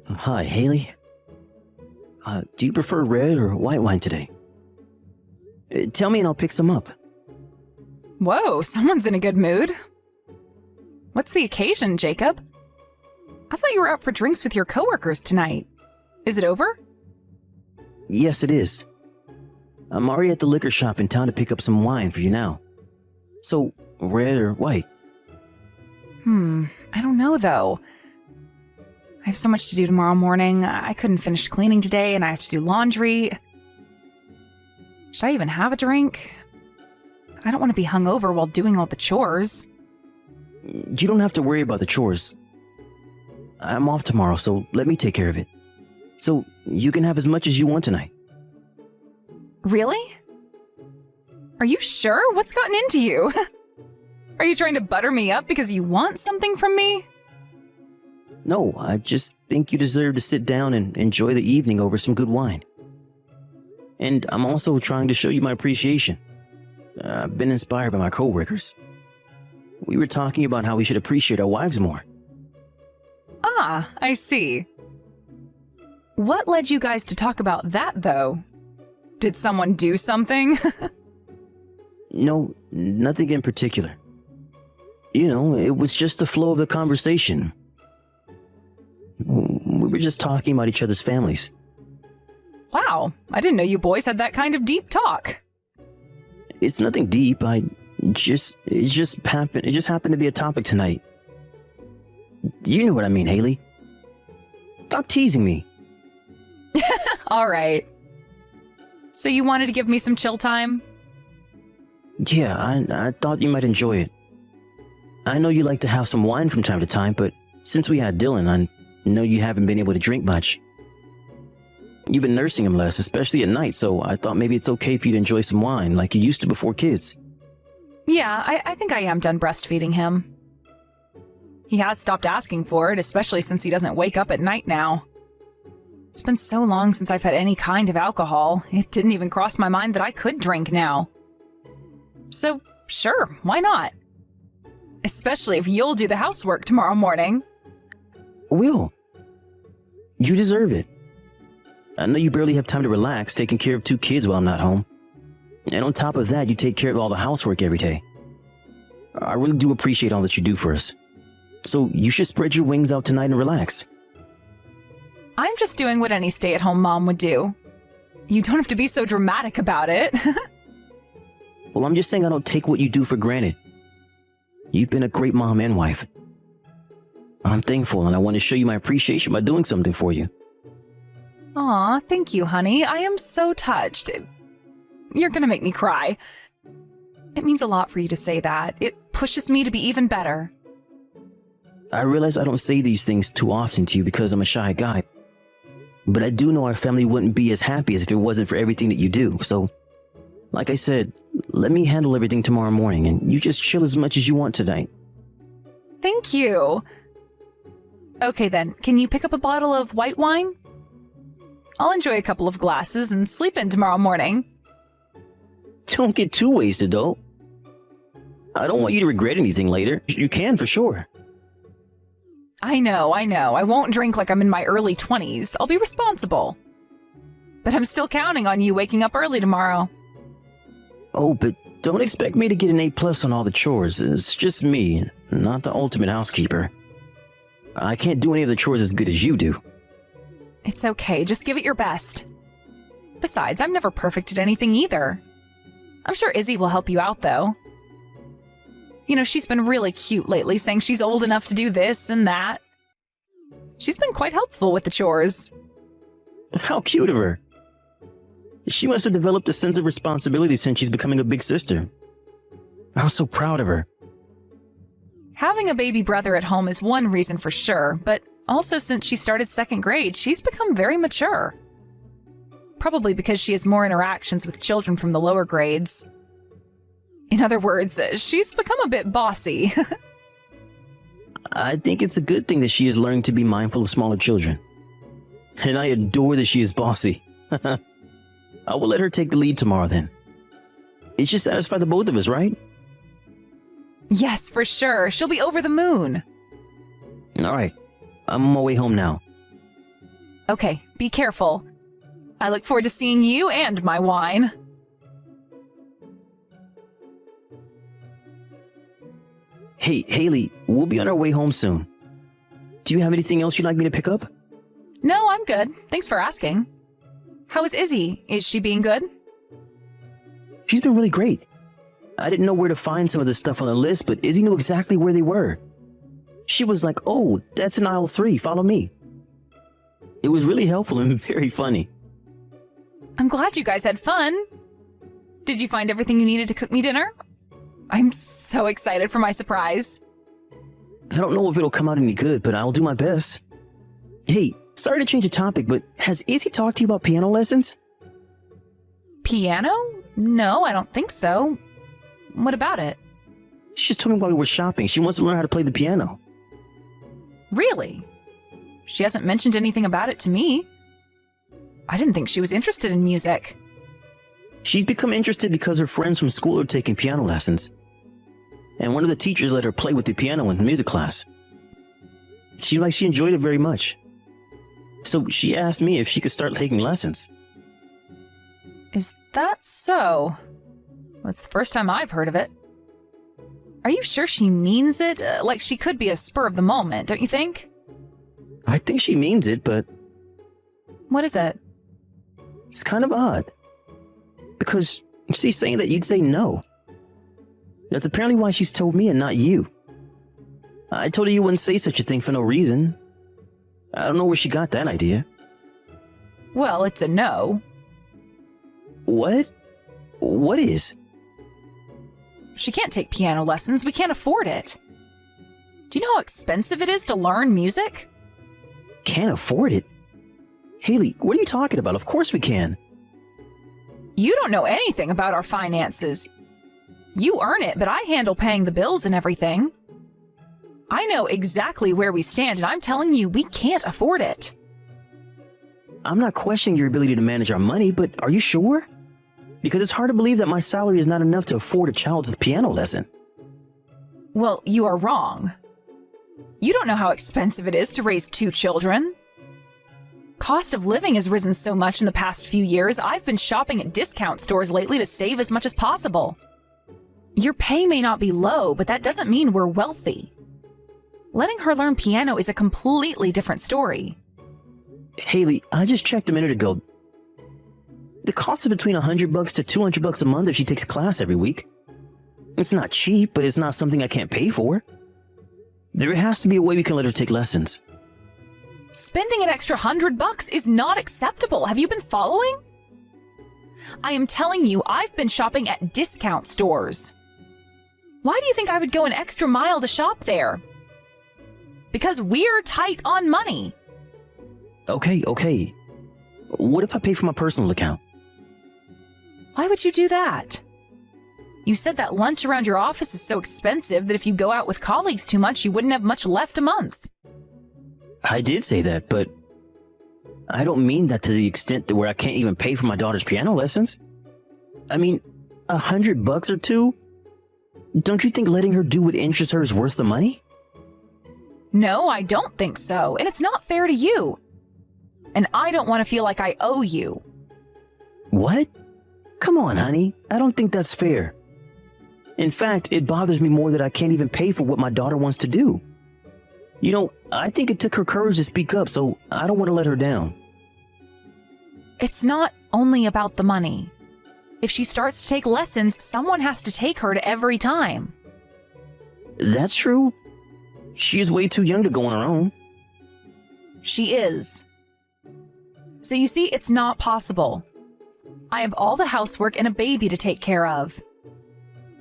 Hi, Haley. Do you prefer red or white wine today? Tell me and I'll pick some up. Whoa, someone's in a good mood. What's the occasion, Jacob? I thought you were out for drinks with your coworkers tonight. Is it over? Yes, it is. I'm already at the liquor shop in town to pick up some wine for you now. So, red or white? I don't know though. I have so much to do tomorrow morning. I couldn't finish cleaning today and I have to do laundry. Should I even have a drink? I don't want to be hungover while doing all the chores. You don't have to worry about the chores. I'm off tomorrow, so let me take care of it. So, you can have as much as you want tonight. Really? Are you sure? What's gotten into you? Are you trying to butter me up because you want something from me? No, I just think you deserve to sit down and enjoy the evening over some good wine. And I'm also trying to show you my appreciation. I've been inspired by my coworkers. We were talking about how we should appreciate our wives more. Ah, I see. What led you guys to talk about that, though? Did someone do something? No, nothing in particular. You know, it was just the flow of the conversation. We were just talking about each other's families. Wow, I didn't know you boys had that kind of deep talk. It's nothing deep. It just happened to be a topic tonight. You know what I mean, Haley. Stop teasing me. All right. So you wanted to give me some chill time? Yeah, I thought you might enjoy it. I know you like to have some wine from time to time, but since we had Dylan, I know you haven't been able to drink much. You've been nursing him less, especially at night, so I thought maybe it's okay for you to enjoy some wine like you used to before kids. Yeah, I think I am done breastfeeding him. He has stopped asking for it, especially since he doesn't wake up at night now. It's been so long since I've had any kind of alcohol, it didn't even cross my mind that I could drink now. So, sure, why not? Especially if you'll do the housework tomorrow morning. Will. You deserve it. I know you barely have time to relax taking care of 2 kids while I'm not home. And on top of that, you take care of all the housework every day. I really do appreciate all that you do for us. So you should spread your wings out tonight and relax. I'm just doing what any stay-at-home mom would do. You don't have to be so dramatic about it. Well, I'm just saying I don't take what you do for granted. You've been a great mom and wife. I'm thankful and I want to show you my appreciation by doing something for you. Aw, thank you, honey. I am so touched. You're gonna make me cry. It means a lot for you to say that. It pushes me to be even better. I realize I don't say these things too often to you because I'm a shy guy. But I do know our family wouldn't be as happy as if it wasn't for everything that you do. So, like I said, let me handle everything tomorrow morning and you just chill as much as you want tonight. Thank you. Okay then, can you pick up a bottle of white wine? I'll enjoy a couple of glasses and sleep in tomorrow morning. Don't get too wasted, though. I don't want you to regret anything later. You can for sure. I know. I won't drink like I'm in my early 20s. I'll be responsible. But I'm still counting on you waking up early tomorrow. Oh, but don't expect me to get an A+ on all the chores. It's just me, not the ultimate housekeeper. I can't do any of the chores as good as you do. It's okay, just give it your best. Besides, I'm never perfect at anything either. I'm sure Izzy will help you out, though. You know, she's been really cute lately, saying she's old enough to do this and that. She's been quite helpful with the chores. How cute of her. She must have developed a sense of responsibility since she's becoming a big sister. I'm so proud of her. Having a baby brother at home is one reason for sure, but also since she started 2nd grade, she's become very mature. Probably because she has more interactions with children from the lower grades. In other words, she's become a bit bossy. I think it's a good thing that she is learning to be mindful of smaller children. And I adore that she is bossy. I will let her take the lead tomorrow then. It should satisfy the both of us, right? Yes, for sure. She'll be over the moon. All right. I'm on my way home now. Okay, be careful. I look forward to seeing you and my wine. Hey, Haley, we'll be on our way home soon. Do you have anything else you'd like me to pick up? No, I'm good. Thanks for asking. How is Izzy? Is she being good? She's been really great. I didn't know where to find some of the stuff on the list, but Izzy knew exactly where they were. She was like, "Oh, that's in aisle 3, follow me." It was really helpful and very funny. I'm glad you guys had fun. Did you find everything you needed to cook me dinner? I'm so excited for my surprise. I don't know if it'll come out any good, but I'll do my best. Hey, sorry to change the topic, but has Izzy talked to you about piano lessons? Piano? No, I don't think so. What about it? She just told me while we were shopping she wants to learn how to play the piano. Really? She hasn't mentioned anything about it to me. I didn't think she was interested in music. She's become interested because her friends from school are taking piano lessons. And one of the teachers let her play with the piano in music class. She enjoyed it very much. So she asked me if she could start taking lessons. Is that so? Well, it's the first time I've heard of it. Are you sure she means it? Like she could be a spur of the moment, don't you think? I think she means it, but What is it? it's kind of odd. Because she's saying that you'd say no. That's apparently why she's told me and not you. I told her you wouldn't say such a thing for no reason. I don't know where she got that idea. Well, it's a no. What? What is? She can't take piano lessons. We can't afford it. Do you know how expensive it is to learn music? Can't afford it? Haley, what are you talking about? Of course we can. You don't know anything about our finances. You earn it, but I handle paying the bills and everything. I know exactly where we stand, and I'm telling you, we can't afford it. I'm not questioning your ability to manage our money, but are you sure? Because it's hard to believe that my salary is not enough to afford a child with a piano lesson. Well, you are wrong. You don't know how expensive it is to raise 2 children. Cost of living has risen so much in the past few years, I've been shopping at discount stores lately to save as much as possible. Your pay may not be low, but that doesn't mean we're wealthy. Letting her learn piano is a completely different story. Haley, I just checked a minute ago. The cost is between $100 to $200 a month if she takes a class every week. It's not cheap, but it's not something I can't pay for. There has to be a way we can let her take lessons. Spending an extra $100 is not acceptable. Have you been following? I am telling you, I've been shopping at discount stores. Why do you think I would go an extra mile to shop there? Because we're tight on money. Okay. What if I pay for my personal account? Why would you do that? You said that lunch around your office is so expensive that if you go out with colleagues too much, you wouldn't have much left a month. I did say that, but I don't mean that to the extent that where I can't even pay for my daughter's piano lessons. I mean, $100 or two? Don't you think letting her do what interests her is worth the money? No, I don't think so, and it's not fair to you. And I don't want to feel like I owe you. What? Come on, honey. I don't think that's fair. In fact, it bothers me more that I can't even pay for what my daughter wants to do. You know, I think it took her courage to speak up, so I don't want to let her down. It's not only about the money. If she starts to take lessons, someone has to take her to every time. That's true. She is way too young to go on her own. She is. So you see, it's not possible. I have all the housework and a baby to take care of.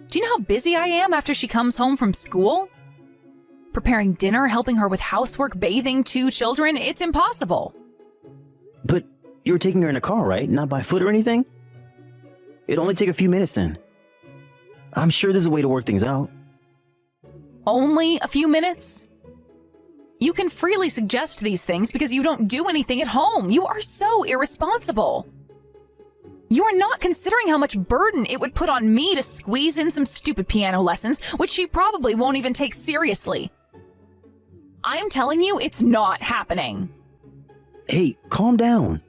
Do you know how busy I am after she comes home from school? Preparing dinner, helping her with housework, bathing 2 children, it's impossible. But you're taking her in a car, right? Not by foot or anything? It'd only take a few minutes then. I'm sure there's a way to work things out. Only a few minutes? You can freely suggest these things because you don't do anything at home. You are so irresponsible. You are not considering how much burden it would put on me to squeeze in some stupid piano lessons, which she probably won't even take seriously. I am telling you, it's not happening. Hey, calm down.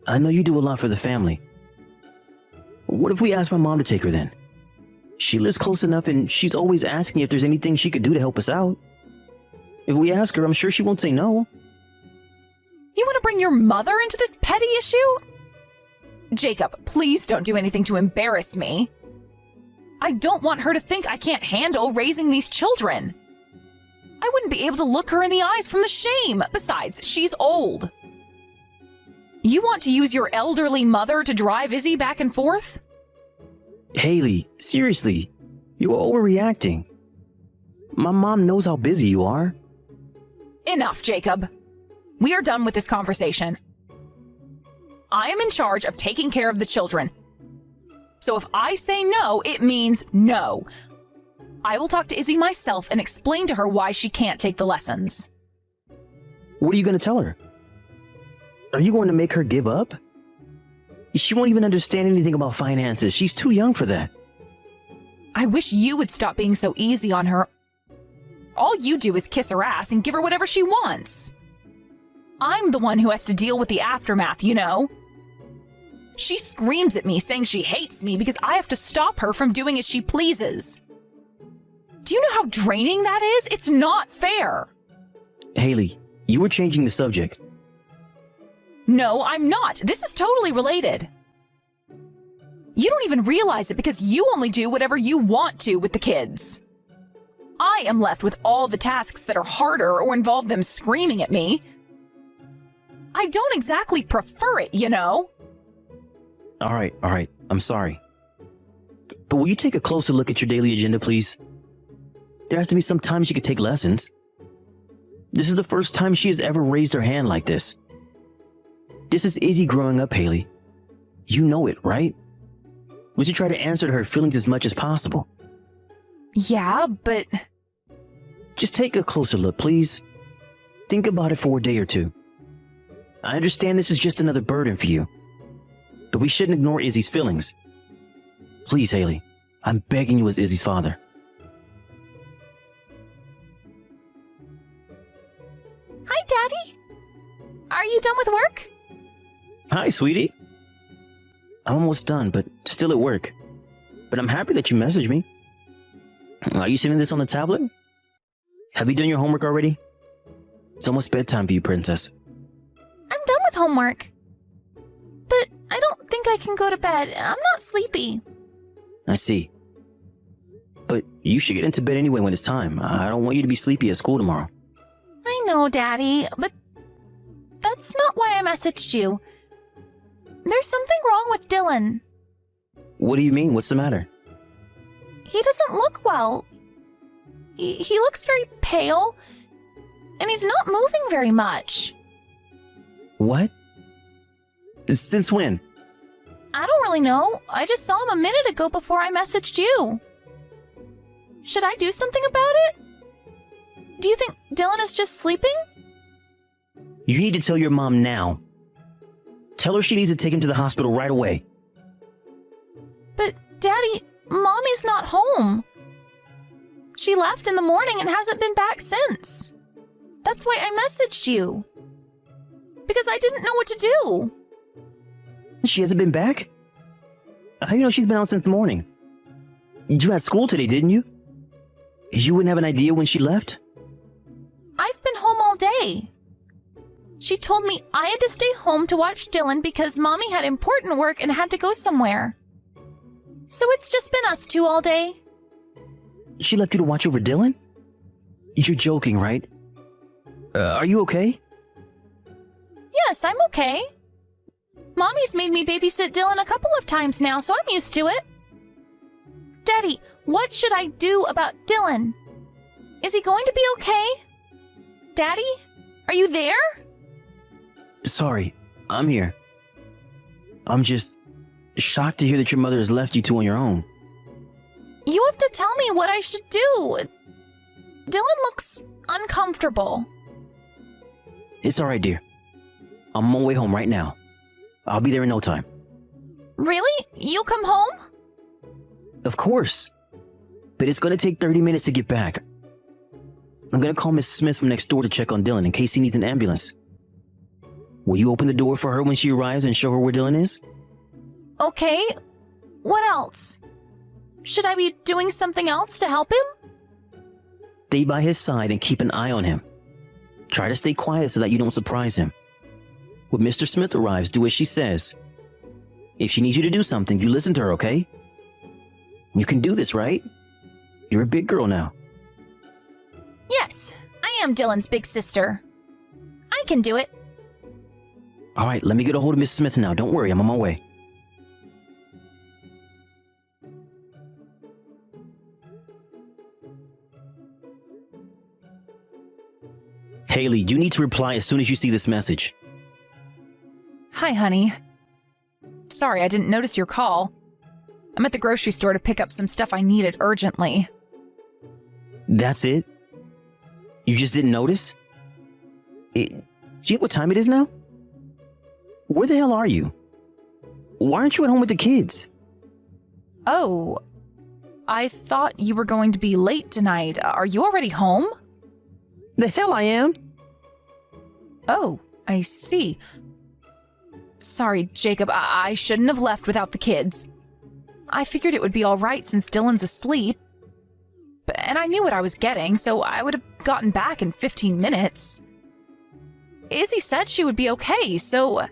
I know you do a lot for the family. What if we ask my mom to take her then? She lives close enough and she's always asking if there's anything she could do to help us out. If we ask her, I'm sure she won't say no. You want to bring your mother into this petty issue? Jacob, please don't do anything to embarrass me. I don't want her to think I can't handle raising these children. I wouldn't be able to look her in the eyes from the shame. Besides, she's old. You want to use your elderly mother to drive Izzy back and forth? Haley, seriously, you are overreacting. My mom knows how busy you are. Enough, Jacob. We are done with this conversation. I am in charge of taking care of the children. So if I say no, it means no. I will talk to Izzy myself and explain to her why she can't take the lessons. What are you going to tell her? Are you going to make her give up? She won't even understand anything about finances. She's too young for that. I wish you would stop being so easy on her. All you do is kiss her ass and give her whatever she wants. I'm the one who has to deal with the aftermath, you know. She screams at me saying she hates me because I have to stop her from doing as she pleases. Do you know how draining that is? It's not fair. Haley, you were changing the subject. No, I'm not. This is totally related. You don't even realize it because you only do whatever you want to with the kids. I am left with all the tasks that are harder or involve them screaming at me. I don't exactly prefer it, you know. All right. I'm sorry. But will you take a closer look at your daily agenda, please? There has to be some time she could take lessons. This is the first time she has ever raised her hand like this. This is Izzy growing up, Haley. You know it, right? We should try to answer to her feelings as much as possible. Yeah, but... Just take a closer look, please. Think about it for a day or two. I understand this is just another burden for you, but we shouldn't ignore Izzy's feelings. Please, Haley, I'm begging you as Izzy's father. Hi, Daddy. Are you done with work? Hi, sweetie. I'm almost done, but still at work. But I'm happy that you messaged me. Are you sending this on the tablet? Have you done your homework already? It's almost bedtime for you, princess. I'm done with homework. But I don't think I can go to bed. I'm not sleepy. I see. But you should get into bed anyway when it's time. I don't want you to be sleepy at school tomorrow. I know, Daddy, but that's not why I messaged you. There's something wrong with Dylan. What do you mean? What's the matter? He doesn't look well. He looks very pale, and he's not moving very much. What? Since when? I don't really know. I just saw him a minute ago before I messaged you. Should I do something about it? Do you think Dylan is just sleeping? You need to tell your mom now. Tell her she needs to take him to the hospital right away. But, Daddy, Mommy's not home. She left in the morning and hasn't been back since. That's why I messaged you. Because I didn't know what to do. She hasn't been back? How do you know she's been out since the morning? You had school today, didn't you? You wouldn't have an idea when she left? I've been home all day. She told me I had to stay home to watch Dylan because Mommy had important work and had to go somewhere. So it's just been us two all day. She left you to watch over Dylan? You're joking, right? Are you okay? Yes, I'm okay. Mommy's made me babysit Dylan a couple of times now, so I'm used to it. Daddy, what should I do about Dylan? Is he going to be okay? Daddy, are you there? Sorry, I'm here. I'm just shocked to hear that your mother has left you two on your own. You have to tell me what I should do. Dylan looks uncomfortable. It's alright, dear. I'm on my way home right now. I'll be there in no time. Really? You'll come home? Of course. But it's gonna take 30 minutes to get back. I'm gonna call Miss Smith from next door to check on Dylan in case he needs an ambulance. Will you open the door for her when she arrives and show her where Dylan is? Okay. What else? Should I be doing something else to help him? Stay by his side and keep an eye on him. Try to stay quiet so that you don't surprise him. When Mr. Smith arrives, do as she says. If she needs you to do something, you listen to her, okay? You can do this, right? You're a big girl now. Yes, I am Dylan's big sister. I can do it. All right, let me get a hold of Miss Smith now. Don't worry, I'm on my way. Haley, you need to reply as soon as you see this message. Hi, honey. Sorry, I didn't notice your call. I'm at the grocery store to pick up some stuff I needed urgently. That's it? You just didn't notice? Do you know what time it is now? Where the hell are you? Why aren't you at home with the kids? Oh, I thought you were going to be late tonight. Are you already home? The hell I am. Oh, I see. Sorry, Jacob, I shouldn't have left without the kids. I figured it would be all right since Dylan's asleep. And I knew what I was getting, so I would have gotten back in 15 minutes. Izzy said she would be okay, so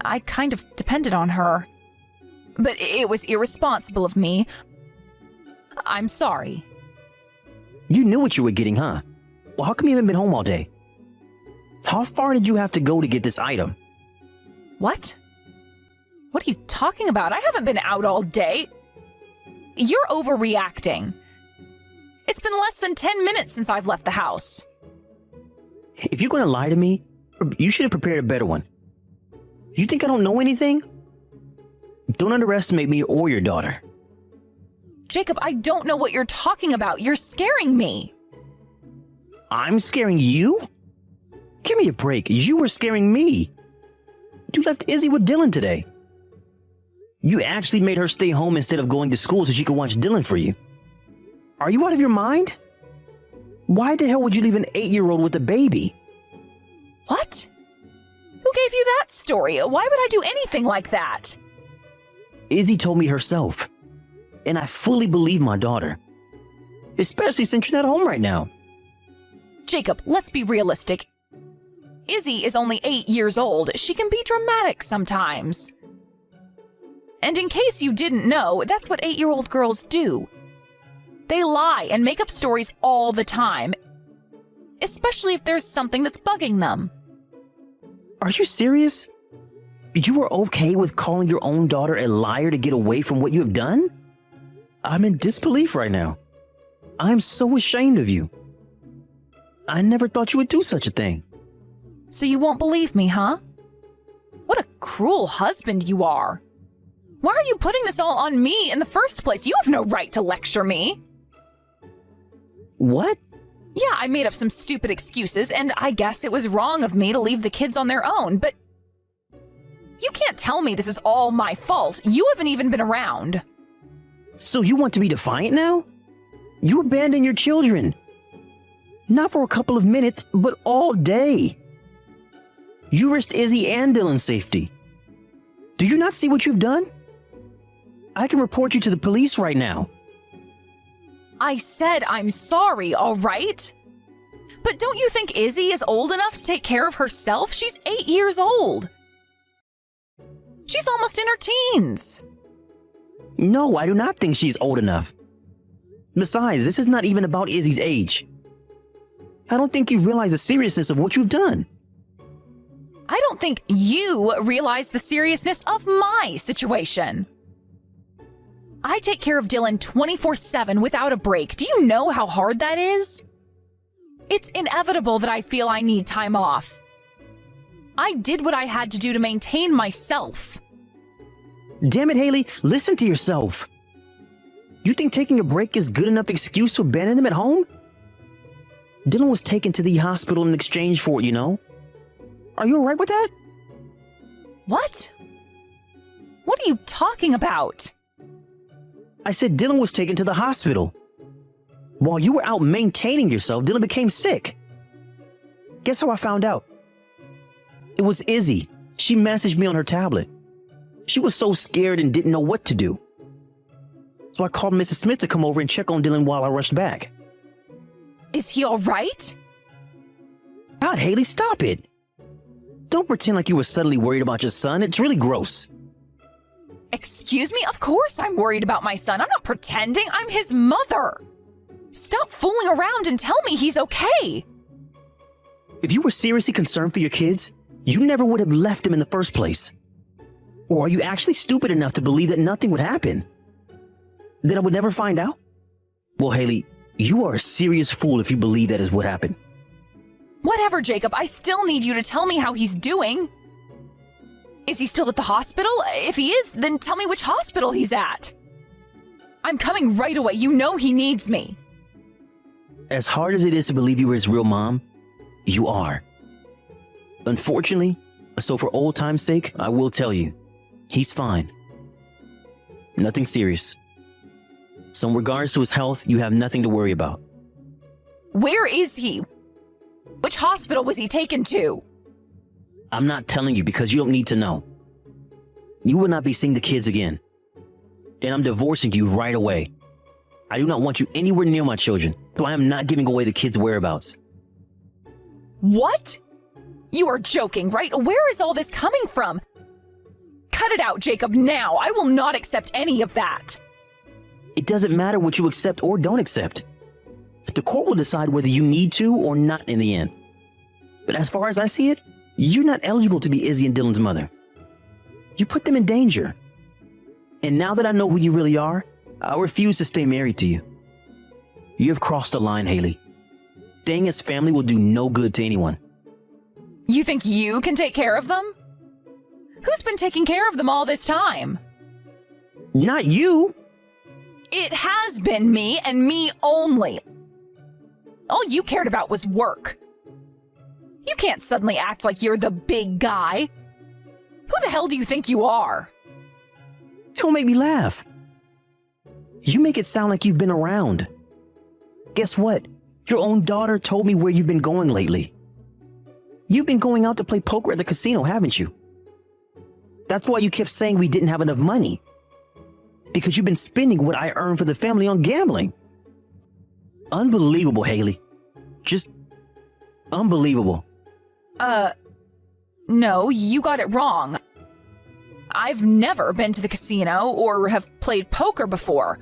I kind of depended on her. But it was irresponsible of me. I'm sorry. You knew what you were getting, huh? Well, how come you haven't been home all day? How far did you have to go to get this item? What? What are you talking about? I haven't been out all day. You're overreacting. It's been less than 10 minutes since I've left the house. If you're going to lie to me, you should have prepared a better one. You think I don't know anything? Don't underestimate me or your daughter. Jacob, I don't know what you're talking about. You're scaring me. I'm scaring you? Give me a break. You were scaring me. You left Izzy with Dylan today. You actually made her stay home instead of going to school so she could watch Dylan for you. Are you out of your mind? Why the hell would you leave an 8-year-old with a baby? What? Who gave you that story? Why would I do anything like that? Izzy told me herself. And I fully believe my daughter. Especially since you're not home right now. Jacob, let's be realistic. Izzy is only 8 years old. She can be dramatic sometimes. And in case you didn't know, that's what 8-year-old girls do. They lie and make up stories all the time, especially if there's something that's bugging them. Are you serious? You were okay with calling your own daughter a liar to get away from what you have done? I'm in disbelief right now. I'm so ashamed of you. I never thought you would do such a thing. So you won't believe me, huh? What a cruel husband you are. Why are you putting this all on me in the first place? You have no right to lecture me. What? Yeah, I made up some stupid excuses, and I guess it was wrong of me to leave the kids on their own, but you can't tell me this is all my fault. You haven't even been around. So you want to be defiant now? You abandoned your children. Not for a couple of minutes, but all day. You risked Izzy and Dylan's safety. Do you not see what you've done? I can report you to the police right now. I said I'm sorry, all right? But don't you think Izzy is old enough to take care of herself? She's 8 years old. She's almost in her teens. No, I do not think she's old enough. Besides, this is not even about Izzy's age. I don't think you realize the seriousness of what you've done. I don't think you realize the seriousness of my situation. I take care of Dylan 24/7 without a break. Do you know how hard that is? It's inevitable that I feel I need time off. I did what I had to do to maintain myself. Damn it, Haley, listen to yourself. You think taking a break is good enough excuse to abandon them at home? Dylan was taken to the hospital in exchange for it, you know? Are you alright with that? What? What are you talking about? I said Dylan was taken to the hospital. While you were out maintaining yourself, Dylan became sick. Guess how I found out? It was Izzy. She messaged me on her tablet. She was so scared and didn't know what to do. So I called Mrs. Smith to come over and check on Dylan while I rushed back. Is he all right? God, Haley, stop it. Don't pretend like you were suddenly worried about your son. It's really gross. Excuse me? Of course I'm worried about my son. I'm not pretending. I'm his mother. Stop fooling around and tell me he's okay. If you were seriously concerned for your kids, you never would have left them in the first place. Or are you actually stupid enough to believe that nothing would happen? That I would never find out? Well, Haley, you are a serious fool if you believe that is what happened. Whatever, Jacob. I still need you to tell me how he's doing. Is he still at the hospital? If he is, then tell me which hospital he's at. I'm coming right away. You know he needs me. As hard as it is to believe you were his real mom, you are. Unfortunately, so for old time's sake, I will tell you, he's fine. Nothing serious. So in regards to his health, you have nothing to worry about. Where is he? Which hospital was he taken to? I'm not telling you because you don't need to know. You will not be seeing the kids again. And I'm divorcing you right away. I do not want you anywhere near my children, so I am not giving away the kids' whereabouts. What? You are joking, right? Where is all this coming from? Cut it out, Jacob, now. I will not accept any of that. It doesn't matter what you accept or don't accept. The court will decide whether you need to or not in the end. But as far as I see it, you're not eligible to be Izzy and Dylan's mother. You put them in danger. And now that I know who you really are, I'll refuse to stay married to you. You have crossed the line, Haley. Staying as family will do no good to anyone. You think you can take care of them? Who's been taking care of them all this time? Not you! It has been me and me only. All you cared about was work. You can't suddenly act like you're the big guy. Who the hell do you think you are? Don't make me laugh. You make it sound like you've been around. Guess what? Your own daughter told me where you've been going lately. You've been going out to play poker at the casino, haven't you? That's why you kept saying we didn't have enough money. Because you've been spending what I earned for the family on gambling. Unbelievable, Haley. Just unbelievable. No, you got it wrong. I've never been to the casino or have played poker before.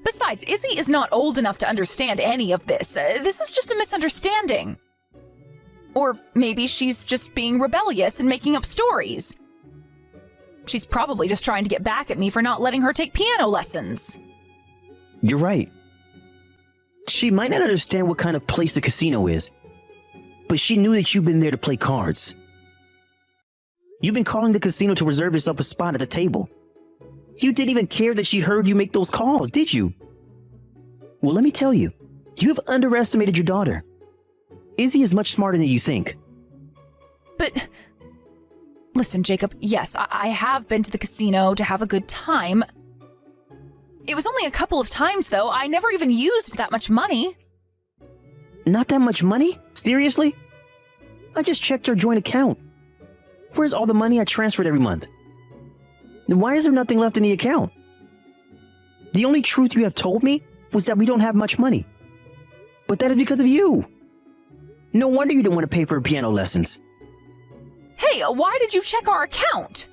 Besides, Izzy is not old enough to understand any of this. This is just a misunderstanding. Or maybe she's just being rebellious and making up stories. She's probably just trying to get back at me for not letting her take piano lessons. You're right. She might not understand what kind of place the casino is, but she knew that you've been there to play cards. You've been calling the casino to reserve yourself a spot at the table. You didn't even care that she heard you make those calls, did you? Well, let me tell you, you have underestimated your daughter. Izzy is much smarter than you think. But listen, Jacob, yes, I have been to the casino to have a good time. It was only a couple of times, though. I never even used that much money. Not that much money? Seriously? I just checked our joint account. Where's all the money I transferred every month? Then why is there nothing left in the account? The only truth you have told me was that we don't have much money. But that is because of you. No wonder you didn't want to pay for piano lessons. Hey, why did you check our account?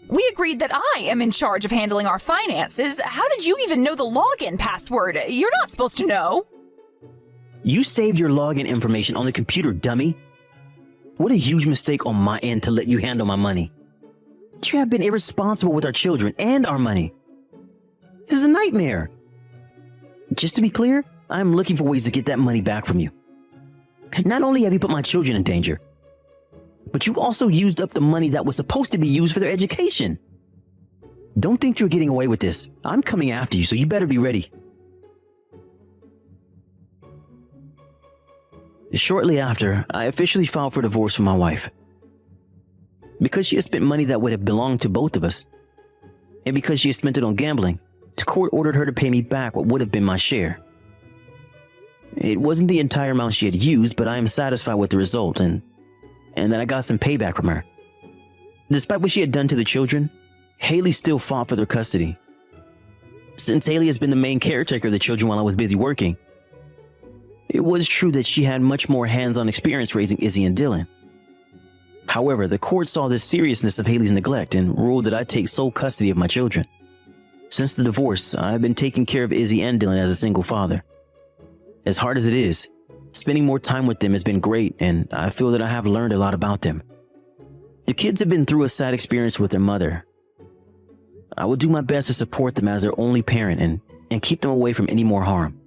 We agreed that I am in charge of handling our finances. How did you even know the login password? You're not supposed to know. You saved your login information on the computer, dummy. What a huge mistake on my end to let you handle my money. You have been irresponsible with our children and our money. This is a nightmare. Just to be clear, I'm looking for ways to get that money back from you. Not only have you put my children in danger, but you also used up the money that was supposed to be used for their education. Don't think you're getting away with this. I'm coming after you, so you better be ready. Shortly after, I officially filed for divorce from my wife. Because she had spent money that would have belonged to both of us, and because she had spent it on gambling, the court ordered her to pay me back what would have been my share. It wasn't the entire amount she had used, but I am satisfied with the result, and that I got some payback from her. Despite what she had done to the children, Haley still fought for their custody. Since Haley has been the main caretaker of the children while I was busy working, it was true that she had much more hands-on experience raising Izzy and Dylan. However, the court saw the seriousness of Haley's neglect and ruled that I take sole custody of my children. Since the divorce, I've been taking care of Izzy and Dylan as a single father. As hard as it is, spending more time with them has been great, and I feel that I have learned a lot about them. The kids have been through a sad experience with their mother. I will do my best to support them as their only parent and keep them away from any more harm.